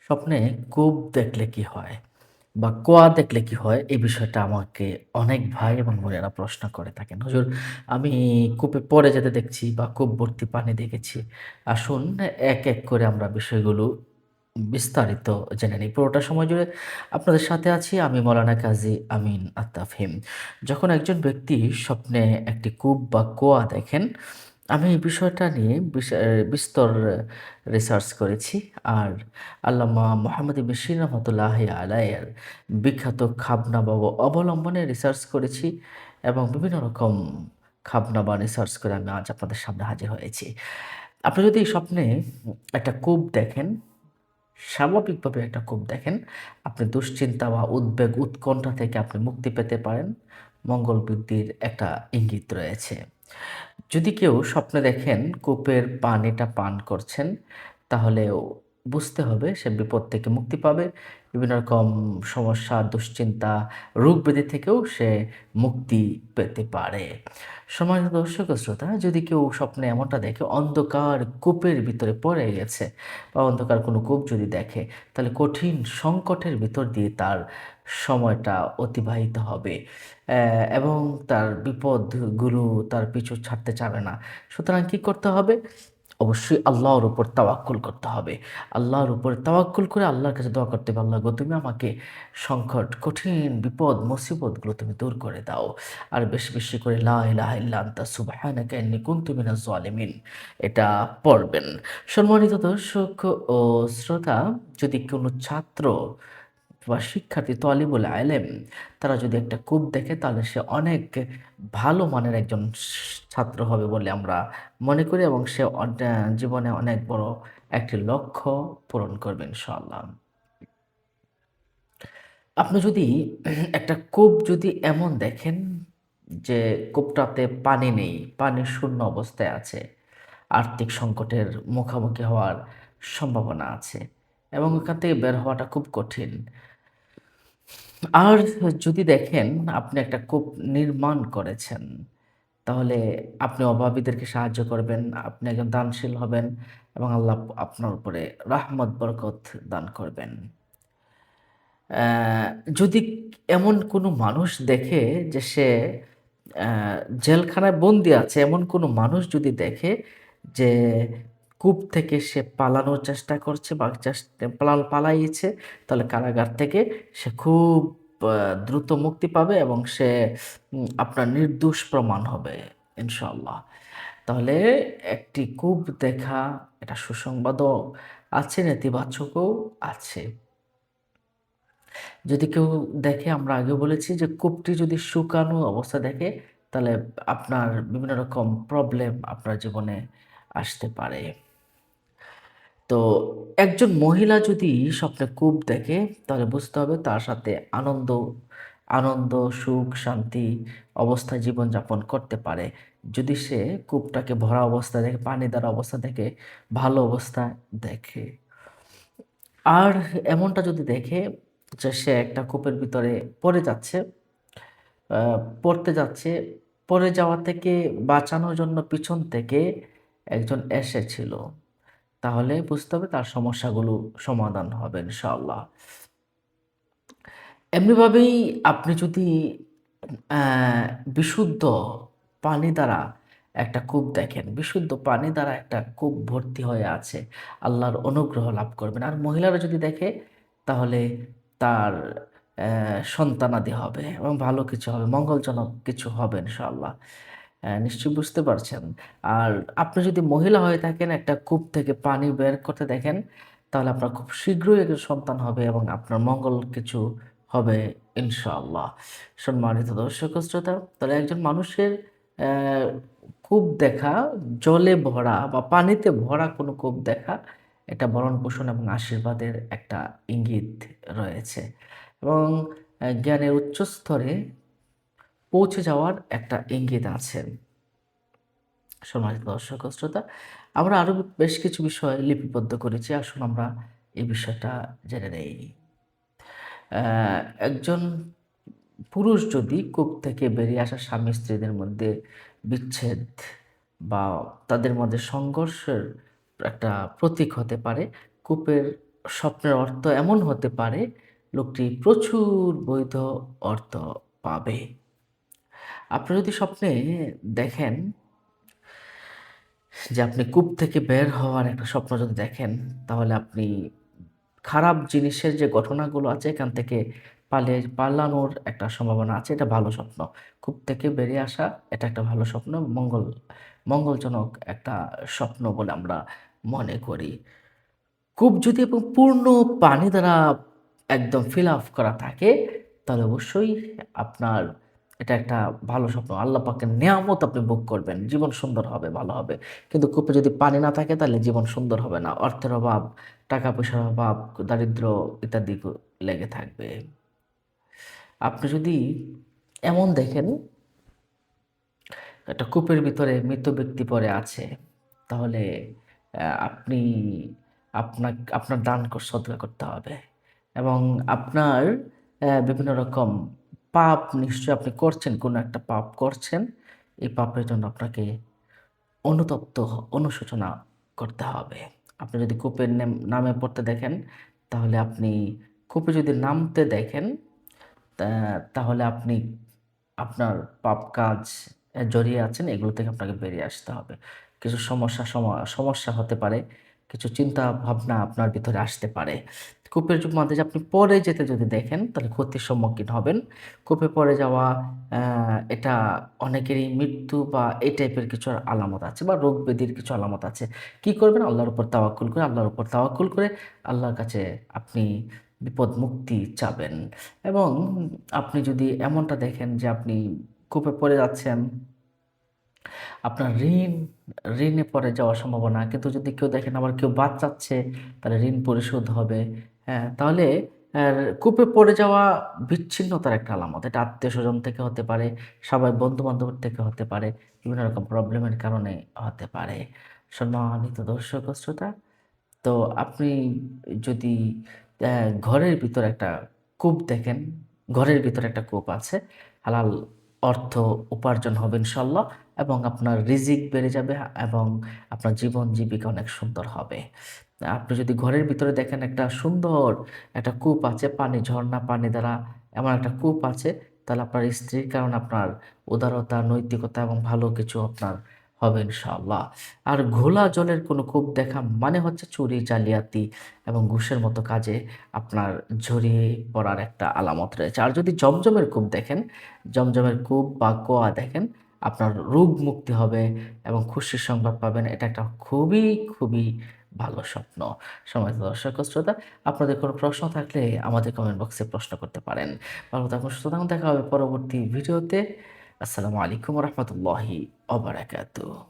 স্বপ্নে কূপ দেখলে কি হয় বা কোয়া দেখলে কি হয় এই বিষয়টা আমাকে অনেক ভাই এবং বোনেরা প্রশ্ন করে থাকেন। হুজুর, আমি কূপে পড়ে যেতে দেখছি বা কূপ ভর্তি পানি দেখেছি। আসুন এক এক করে আমরা বিষয়গুলো বিস্তারিত জেনে নিই। পুরোটা সময় জুড়ে আপনাদের সাথে আছি আমি মৌলানা কাজী আমিন আত্তাফহিম। যখন একজন ব্যক্তি স্বপ্নে একটি কূপ বা কুয়া দেখেন, আমি এই বিষয়টা নিয়ে বিস্তর রিসার্চ করেছি। আর আল্লামা মোহাম্মদ ইবনে সিরিন রহমাতুল্লাহি আলাইহির বিখ্যাত খাবনামা অবলম্বনে রিসার্চ করেছি এবং বিভিন্ন রকম খাবনামা রিসার্চ করে আমি আজ আপনাদের সামনে হাজির হয়েছি। আপনি যদি স্বপ্নে একটা কূপ দেখেন, স্বাভাবিকভাবে একটা কূপ দেখেন, আপনি দুশ্চিন্তা বা উদ্বেগ, উৎকণ্ঠা থেকে আপনি মুক্তি পেতে পারেন। মঙ্গল বৃদ্ধির একটা ইঙ্গিত রয়েছে। যদি কেউ স্বপ্নে দেখেন কূপের পানিটা পান করছেন, তাহলেও বুঝতে হবে সে বিপদ থেকে মুক্তি পাবে। বিভিন্ন রকম সমস্যা, দুশ্চিন্তা, রোগ ব্যাধি থেকেও সে মুক্তি পেতে পারে। সম্মানিত দর্শক ও শ্রোতা, যদি কেউ স্বপ্নে এমনটা দেখে অন্ধকার কূপের ভিতরে পড়ে গেছে বা অন্ধকার কোনো কূপ যদি দেখে, তাহলে কঠিন সংকটের ভিতর দিয়ে তার সময়টা অতিবাহিত হবে। এবং তার বিপদগুলো তার পিছু ছাড়তে চাবে না। সুতরাং কি করতে হবে? অবশ্যই আল্লাহর উপর তাওয়াক্কুল করতে হবে। আল্লাহর উপর তাওয়াক্কুল করে আল্লাহর কাছে দোয়া করতে হবে, আল্লাহ গো তুমি আমাকে সংকট, কঠিন বিপদ, মুসিবতগুলো তুমি দূর করে দাও। আর বেশি, বেশি করে লা ইলাহা ইল্লা আনতা সুবহানাকা ইন্নী কুনতু মিনাজ জালিমিন এটা পড়বেন। সম্মানিত দর্শক ও শ্রোতা, যদি কোনো ছাত্র বা শিক্ষার্থী তালিবুল ইলম তারা যদি একটা কূপ দেখে, তাহলে সে অনেক ভালো মানের একজন ছাত্র হবে বলে আমরা মনে করি এবং সে জীবনে অনেক বড় একটি লক্ষ্য পূরণ করবে ইনশাআল্লাহ। আপনি যদি একটা কূপ যদি এমন দেখেন যে কূপটাতে পানি নেই, পানি শূন্য অবস্থায় আছে, আর্থিক সংকটের মুখোমুখি হওয়ার সম্ভাবনা আছে এবং ওখান থেকে বের হওয়াটা খুব কঠিন। আর যদি দেখেন আপনি একটা কূপ নির্মাণ করেছেন, তাহলে আপনি অভাবীদেরকে সাহায্য করবেন, আপনি একজন দানশীল হবেন এবং আল্লাহ আপনার উপরে রাহমত বরকত দান করবেন। যদি এমন কোনো মানুষ দেখে যে সে অ্যা জেলখানায় বন্দি আছে, এমন কোনো মানুষ যদি দেখে যে কূপ থেকে সে পালানোর চেষ্টা করছে বা পালাইছে, তাহলে কারাগার থেকে সে খুব আ দ্রুত মুক্তি পাবে এবং সে আপনার নির্দোষ প্রমাণ হবে ইনশাআল্লাহ। তাহলে একটি কূপ দেখা এটা সুসংবাদও আছে, নেতিবাচকও আছে। যদি কেউ দেখে, আমরা আগেও বলেছি যে কূপটি যদি শুকানো অবস্থা দেখে, তাহলে আপনার বিভিন্ন রকম প্রবলেম আপনার জীবনে আসতে পারে। তো একজন মহিলা যদি স্বপ্নে কূপ দেখে, তাহলে বুঝতে হবে তার সাথে আনন্দ, সুখ, শান্তি অবস্থায় জীবনযাপন করতে পারে। যদি সে কূপটাকে ভরা অবস্থায় দেখে, পানি দ্বারা অবস্থা দেখে, ভালো অবস্থা দেখে। আর এমনটা যদি দেখে যে সে একটা কূপের ভিতরে পড়ে যাচ্ছে, আ পড়তে যাচ্ছে, পড়ে যাওয়া থেকে বাঁচানোর জন্য পিছন থেকে একজন এসেছিল। তাহলে বুঝতে হবে তার সমস্যাগুলো সমাধান হবে ইনশাআল্লাহ। এমনিভাবেই আপনি যদি অ্যা বিশুদ্ধ পানি দ্বারা একটা কূপ দেখেন, বিশুদ্ধ পানি দ্বারা একটা কূপ ভর্তি হয়ে আছে, আল্লাহর অনুগ্রহ লাভ করবেন। আর মহিলারা যদি দেখে, তাহলে তার সন্তানাদি হবে এবং ভালো কিছু হবে, মঙ্গলজনক কিছু হবে ইনশাআল্লাহ। নিশ্চয়ই বুঝতে পারছেন। আর আপনি যদি মহিলা হয়ে থাকেন, একটা কূপ থেকে পানি বের করতে দেখেন, তাহলে আপনার খুব শীঘ্রই একজন সন্তান হবে এবং আপনার মঙ্গল কিছু হবে ইনশাআল্লাহ। সম্মানিত দর্শক ও শ্রোতা, তাহলে একজন মানুষের অ্যা কূপ দেখা, জলে ভরা বা পানিতে ভরা কোনো কূপ দেখা, এটা ভরণ-পোষণ এবং আশীর্বাদের একটা ইঙ্গিত রয়েছে এবং জ্ঞানের উচ্চ স্তরে পৌঁছে যাওয়ার একটা ইঙ্গিত আছে। সম্মানিত দর্শক ও শ্রোতা, আমরা আরো বেশ কিছু বিষয় লিপিবদ্ধ করেছি। আসুন আমরা এই বিষয়টা জেনে নেই। অ্যা একজন পুরুষ যদি কূপ থেকে বেরিয়ে আসা স্বামী-স্ত্রীদের মধ্যে বিচ্ছেদ বা তাদের মধ্যে সংঘর্ষের একটা প্রতীক হতে পারে, কূপের স্বপ্নের অর্থ এমন হতে পারে লোকটি প্রচুর বৈধ অর্থ পাবে। আপনি যদি স্বপ্নে দেখেন যে আপনি কূপ থেকে বের হওয়ার একটা স্বপ্ন যদি দেখেন, তাহলে আপনি খারাপ জিনিসের যে ঘটনাগুলো আছে এখান থেকে পালানোর একটা সম্ভাবনা আছে। এটা ভালো স্বপ্ন। কূপ থেকে বেরিয়ে আসা এটা একটা ভালো স্বপ্ন। মঙ্গলজনক একটা স্বপ্ন বলে আমরা মনে করি। কূপ যদি এবং পূর্ণ পানি দ্বারা একদম ফিল আপ করা থাকে, তাহলে অবশ্যই আপনার এটা একটা ভালো স্বপ্ন। আল্লাহ পাকের নেয়ামত আপনি ভোগ করবেন। জীবন সুন্দর হবে, ভালো হবে। কিন্তু কূপে যদি পানি না থাকে তাহলে জীবন সুন্দর হবে না। অর্থের অভাব, টাকা-পয়সার অভাব, দারিদ্র্য ইত্যাদি লেগে থাকবে। আপনি যদি এমন দেখেন একটা কূপের ভিতরে মৃত ব্যক্তি পড়ে আছে, তাহলে আপনি আপনার দান সদকা করতে হবে এবং আপনার বিভিন্ন রকম পাপ নিশ্চয়ই আপনি করছেন, কোনো একটা পাপ করছেন। এই পাপের জন্য আপনাকে অনুশোচনা করতে হবে। আপনি যদি কূপের নামে পড়তে দেখেন, তাহলে আপনি কূপে যদি নামতে দেখেন তাহলে আপনি আপনার পাপ কাজ জড়িয়ে আছেন, এগুলো থেকে আপনাকে বেরিয়ে আসতে হবে। কিছু সমস্যা হতে পারে, কিছু চিন্তা ভাবনা আপনার ভিতরে আসতে পারে। কূপের মাঝে আপনি পড়ে যেতে যদি দেখেন, তাহলে ক্ষতির সম্মুখীন হবেন। কূপে পড়ে যাওয়া এটা অনেকেরই মৃত্যু বা এই টাইপের কিছু আলামত আছে বা রোগ ব্যাধির কিছু আলামত আছে। কি করবেন? আল্লাহর উপর তাওয়াক্কুল করে আল্লাহর কাছে আপনি বিপদ মুক্তি চাবেন। এবং আপনি যদি এমনটা দেখেন যে আপনি কূপে পড়ে যাচ্ছেন, আপনার ঋণে পড়ে যাওয়ার সম্ভাবনা। কিন্তু যদি কেউ দেখেন আবার কেউ বাঁচাচ্ছে, তাহলে ঋণ পরিশোধ হবে। হ্যাঁ? তাহলে কূপে পড়ে যাওয়া বিচ্ছিন্নতার একটা আলামত। এটা আত্মীয়স্বজন থেকে হতে পারে, বন্ধু-বান্ধবের থেকে হতে পারে, বিভিন্ন রকম প্রবলেমের কারণে হতে পারে। সম্মানিত দর্শক ও শ্রোতা, তো আপনি যদি অ্যা ঘরের ভিতরে একটা কূপ দেখেন, ঘরের ভিতরে একটা কূপ আছে, হালাল অর্থ উপার্জন হবে ইনশাআল্লাহ এবং আপনার রিজিক বেড়ে যাবে এবং আপনার জীবন জীবিকা অনেক সুন্দর হবে। আপনি যদি ঘরের ভিতরে দেখেন একটা সুন্দর একটা কূপ আছে, ঝর্ণা পানি দ্বারা এমন একটা কূপ আছে, তাহলে আপনার স্ত্রীর কারণে আপনার উদারতা, নৈতিকতা এবং ভালো কিছু আপনার হবে ইনশাআল্লাহ। আর ঘোলা জলের কোনো কূপ দেখা মানে হচ্ছে চুরি, জালিয়াতি এবং ঘুষের মতো কাজে আপনার জড়িয়ে পড়ার একটা আলামত রয়েছে। আর যদি জমজমের কূপ দেখেন, জমজমের কূপ বা কুয়া দেখেন, আপনার রোগ মুক্তি হবে এবং খুশির সংবাদ পাবেন। এটা একটা খুবই ভালো স্বপ্ন। সম্মানিত দর্শক ও শ্রোতা, আপনাদের কোনো প্রশ্ন থাকলে আমাদের কমেন্ট বক্সে প্রশ্ন করতে পারেন। ভালো থাকুন, সুস্থ থাকুন। দেখা হবে পরবর্তী ভিডিওতে। আসসালামু আলাইকুম ওয়া রাহমাতুল্লাহি ওয়া বারাকাতুহু।